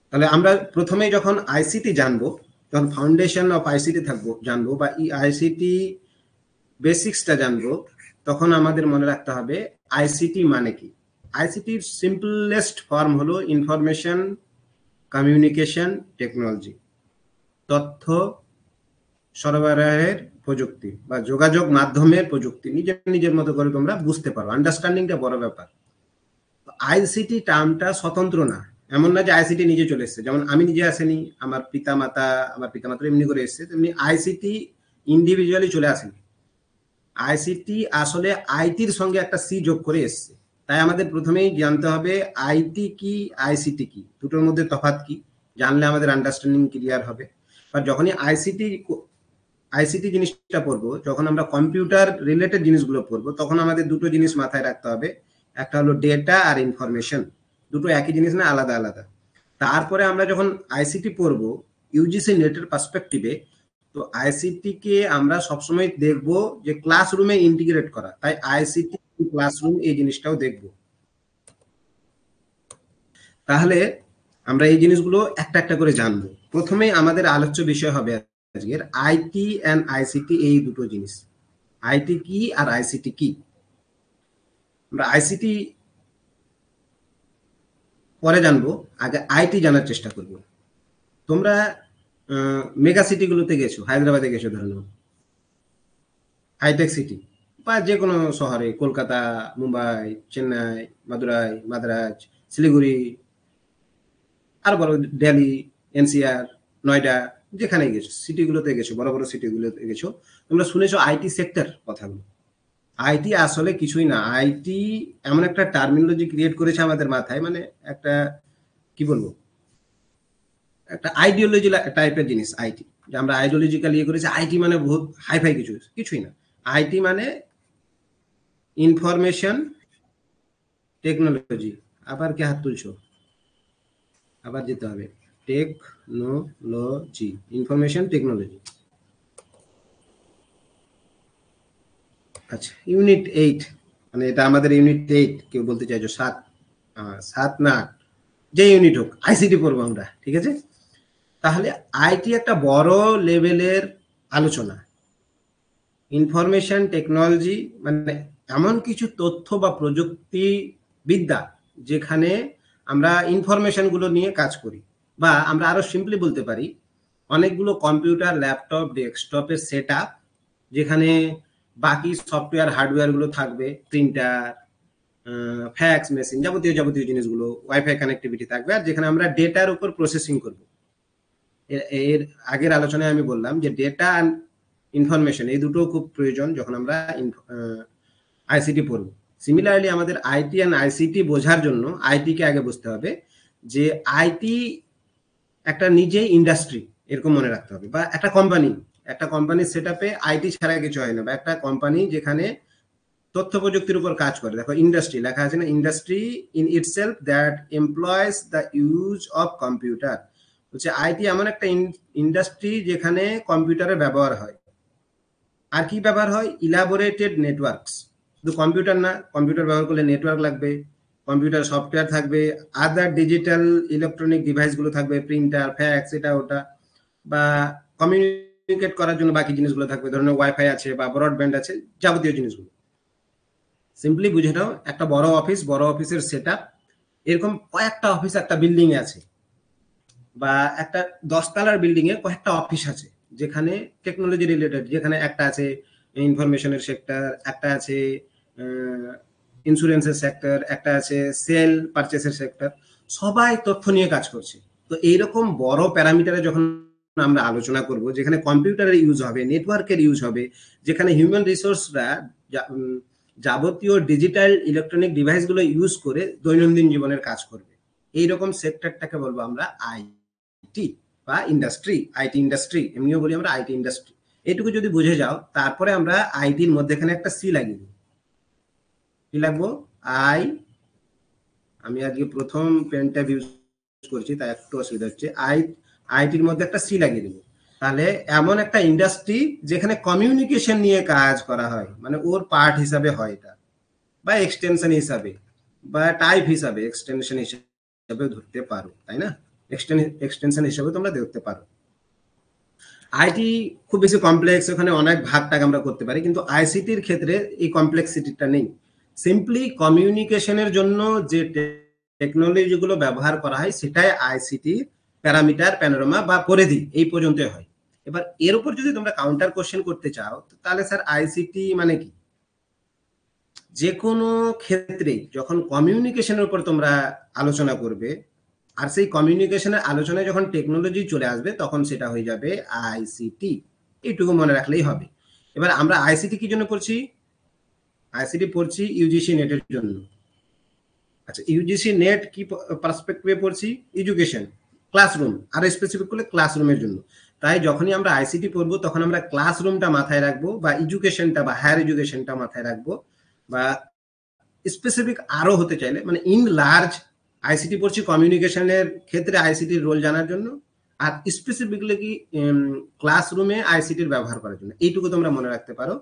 তাহলে আমরা প্রথমেই যখন আইসিটি জানবো, যখন ফাউন্ডেশন অফ আইসিটি জানবো বা আইসিটি বেসিক্সটা জানবো, তখন আমাদের মনে রাখতে হবে আইসিটি মানে কি। আইসিটির সিম্পলেস্ট ফর্ম হলো ইনফরমেশন কমিউনিকেশন টেকনোলজি, তথ্য সরবরাহের প্রযুক্তি বা যোগাযোগ মাধ্যমের প্রযুক্তি। নিজের নিজের মতো করে তোমরা বুঝতে পারো, আন্ডারস্ট্যান্ডিংটা বড় ব্যাপার। আইসিটি টার্মটা স্বতন্ত্র না, এমন না যে আইসিটি নিজে চলে এসছে। যেমন আমি নিজে আসেনি, আমার পিতামাতা এমনি করে এসছে, তেমনি আইসিটি ইন্ডিভিজুয়ালি চলে আসেনি। আইসিটি আসলে আইটির সঙ্গে একটা সি যোগ করে এসছে। তাই আমাদের প্রথমেই জানতে হবে আইটি কি, আইসিটি কি, দুটোর মধ্যে তফাৎ কি। জানলে আমাদের আন্ডারস্ট্যান্ডিং ক্লিয়ার হবে। আর যখনই আইসিটি জিনিসটা পড়বো, যখন আমরা কম্পিউটার রিলেটেড জিনিসগুলো পড়বো, তখন আমাদের দুটো জিনিস মাথায় রাখতে হবে। একটা হলো ডেটা আর ইনফরমেশন, দুটো একই জিনিস না, আলাদা আলাদা। তারপরে আমরা যখন আইসিটি পড়বো ইউজিসি নেটের পার্সপেক্টিভে, তো আইসিটি কে আমরা সবসময় দেখবো যে ক্লাসরুমে ইন্টিগ্রেট করা। তাই আইসিটি ক্লাসরুম এই জিনিসটাও দেখবো। তাহলে আমরা এই জিনিসগুলো একটা একটা করে জানবো। প্রথমে আমাদের আলোচ্য বিষয় হবে আজকের আইটি এন্ড আইসিটি, এই দুটো জিনিস। আইটি কি আর আইসিটি কি। আমরা আইসিটি পরে জানবো, আগে আইটি জানার চেষ্টা করব। তোমরা মেগা সিটিগুলোতে গেছো, হায়দ্রাবাদে গেছো ধরে নাও, হাইটেক সিটি, বা যে কোনো শহরে, কলকাতা, মুম্বাই, চেন্নাই, মাদুরাই, মাদ্রাজ, শিলিগুড়ি, আর বড় দিল্লি, এনসিআর, নয়ডা, যেখানে গেছো সিটিগুলোতে গেছো, বড় বড় সিটিগুলোতে গেছো, তোমরা শুনেছো আইটি সেক্টর কথাগুলো। আইটি আসলে কিছুই না। আইটি এমন একটা টার্মিনোলজি ক্রিয়েট করেছে আমাদের মাথায়, মানে একটা কি বলবো, একটা আইডিওলজি টাইপের জিনিস আইটি, যে আমরা আইডিওলজিক্যাল ইয়ে করেছি আইটি মানে বহুত হাইফাই কিছুই না। আইটি মানে ইনফরমেশন টেকনোলজি। আবার কে হাত তুলছো? আবার যেতে হবে, টেকনোলজি, ইনফরমেশন টেকনোলজি। আচ্ছা, ইউনিট 8, মানে এটা আমাদের ইউনিট 8। কেউ বলতে চাইছো 7? 7 না 8, যে ইউনিট হোক, আইসিটি পড়বো আমরা, ঠিক আছে। তাহলে আইটি একটা বড় লেভেলের আলোচনা। ইনফরমেশন টেকনোলজি মানে এমন কিছু তথ্য বা প্রযুক্তি বিদ্যা যেখানে আমরা ইনফরমেশনগুলো নিয়ে কাজ করি, বা আমরা আরো সিম্পলি বলতে পারি অনেকগুলো কম্পিউটার, ল্যাপটপ, ডেস্কটপের সেট আপ, যেখানে বাকি সফটওয়্যার হার্ডওয়্যারগুলো থাকবে, প্রিন্টার, ফ্যাক্স মেশিন, যাবতীয় যাবতীয় জিনিসগুলো, ওয়াইফাই কানেক্টিভিটি থাকবে, আর যেখানে আমরা ডেটার উপর প্রসেসিং করব। এর আগের আলোচনায় আমি বললাম যে ডেটা অ্যান্ড ইনফরমেশন এই দুটো খুব প্রয়োজন যখন আমরা আইসিটি পড়ব। সিমিলারলি আমাদের আইটি অ্যান্ড আইসিটি বোঝার জন্য আইটি কে আগে বুঝতে হবে, যে আইটি একটা নিজেই ইন্ডাস্ট্রি, এরকম মনে রাখতে হবে। বা একটা কোম্পানির সেট আপে আইটি ছাড়া কিছু হয় না। বা একটা কোম্পানি যেখানে তথ্য প্রযুক্তির উপর কাজ করে, দেখো ইন্ডাস্ট্রি লেখা আছে না, industry in itself that এমপ্লয়েস the use of computer. হচ্ছে আইটি এমন একটা ইন্ডাস্ট্রি যেখানে কম্পিউটারের ব্যবহার হয়। আর কি ব্যবহার হয়? ইলাবোরেটেড নেটওয়ার্কস। শুধু কম্পিউটার না, কম্পিউটার ব্যবহার করলে নেটওয়ার্ক লাগবে, কম্পিউটার সফটওয়্যার থাকবে, আদার ডিজিটাল ইলেকট্রনিক ডিভাইসগুলো থাকবে, প্রিন্টার, ফ্যাক্স, এটা ওটা, বা কমিউনিকেট করার জন্য বাকি জিনিসগুলো থাকবে, ধরুন ওয়াইফাই আছে বা ব্রডব্যান্ড আছে, যাবতীয় জিনিসগুলো। সিম্পলি বুঝে নাও একটা বড় অফিস, বড় অফিসের সেট আপ, এরকম কয়েকটা অফিস একটা বিল্ডিং এ আছে, বা একটা 10 তলার বিল্ডিং এ কয়েকটা অফিস আছে, যেখানে টেকনোলজি রিলেটেড, যেখানে একটা আছে ইনফরমেশনের সেক্টর, একটা আছে ইন্স্যুরেন্সের সেক্টর, একটা আছে সেল পারচেসের সেক্টর, সবাই তথ্য নিয়ে কাজ করছে। তো এইরকম বড় প্যারামিটারে যখন আমরা আলোচনা করব, যেখানে কম্পিউটারের ইউজ হবে, নেটওয়ার্কের ইউজ হবে, যেখানে হিউম্যান রিসোর্সরা যাবতীয় ডিজিটাল ইলেকট্রনিক ডিভাইসগুলো ইউজ করে দৈনন্দিন জীবনের কাজ করবে, এইরকম সেক্টরটাকে বলবো আমরা আইটি বা ইন্ডাস্ট্রি। আইটি ইন্ডাস্ট্রি এমনিও বলি আমরা, আইটি ইন্ডাস্ট্রি। এটুকু যদি বুঝে যাও, তারপরে আমরা আইটির মধ্যেখানে একটা সি লাগিয়ে দেবো। কি লাগবো? আই, আমি আজকে প্রথম পেনটা ইউজ করছি তাই একটু অসুবিধা হচ্ছে। আইটির মধ্যে একটা সি লাগিয়ে দেবো। তাহলে এমন একটা ইন্ডাস্ট্রি যেখানে কমিউনিকেশন নিয়ে কাজ করা হয়, মানে ওর পার্ট হিসাবে হয় এটা, বা এক্সটেনশন হিসাবে, বা টাইপ হিসাবে এক্সটেনশন হিসাবে ধরতে পারো, তাই না? এক্সটেনশন হিসেবে তোমরা দেখতে পারো। আইটি খুব বেশি কমপ্লেক্স, ওখানে অনেক ভাগ টাগ আমরা করতে পারি, কিন্তু আইসিটির ক্ষেত্রে এই কমপ্লেক্সিটিটা নেই। সিম্পলি কমিউনিকেশনের জন্য যে টেকনোলজিগুলো ব্যবহার করা হয় সেটাই আইসিটি প্যারামিটার, প্যানোরামা বা পরিধি এই পর্যন্ত হয়। এবার এর উপর যদি তোমরা কাউন্টার কোশ্চেন করতে চাও তাহলে স্যার আইসিটি মানে কি? যে কোনো ক্ষেত্রে যখন কমিউনিকেশনের উপর তোমরা আলোচনা করবে আর সেই কমিউনিকেশনের আলোচনায় যখন টেকনোলজি চলে আসবে তখন সেটা হয়ে যাবে আইসিটি। এইটুকু মনে রাখলেই হবে। এবার আমরা আইসিটি কি জন্য পড়ছি? আইসিটি পড়ছি ইউজিসি নেটের জন্য। আচ্ছা, ইউজিসি নেট কি পার্সপেক্টিভে পড়ছি? এডুকেশন, ক্লাসরুম, আর স্পেসিফিক করলে ক্লাসরুমের জন্য। তাই যখনই আমরা আইসিটি পড়বো তখন আমরা ক্লাসরুমটা মাথায় রাখবো, বা এডুকেশনটা বা হায়ার এডুকেশনটা মাথায় রাখবো, বা স্পেসিফিক আরো হতে চাইলে মানে ইন লার্জ আইসিটি পড়ছি কমিউনিকেশনের ক্ষেত্রে আইসিটির রোল জানার জন্য, আর স্পেসিফিকলি কি ক্লাসরুমে আইসিটির ব্যবহার করার জন্য। এইটুকু তোমরা মনে রাখতে পারো।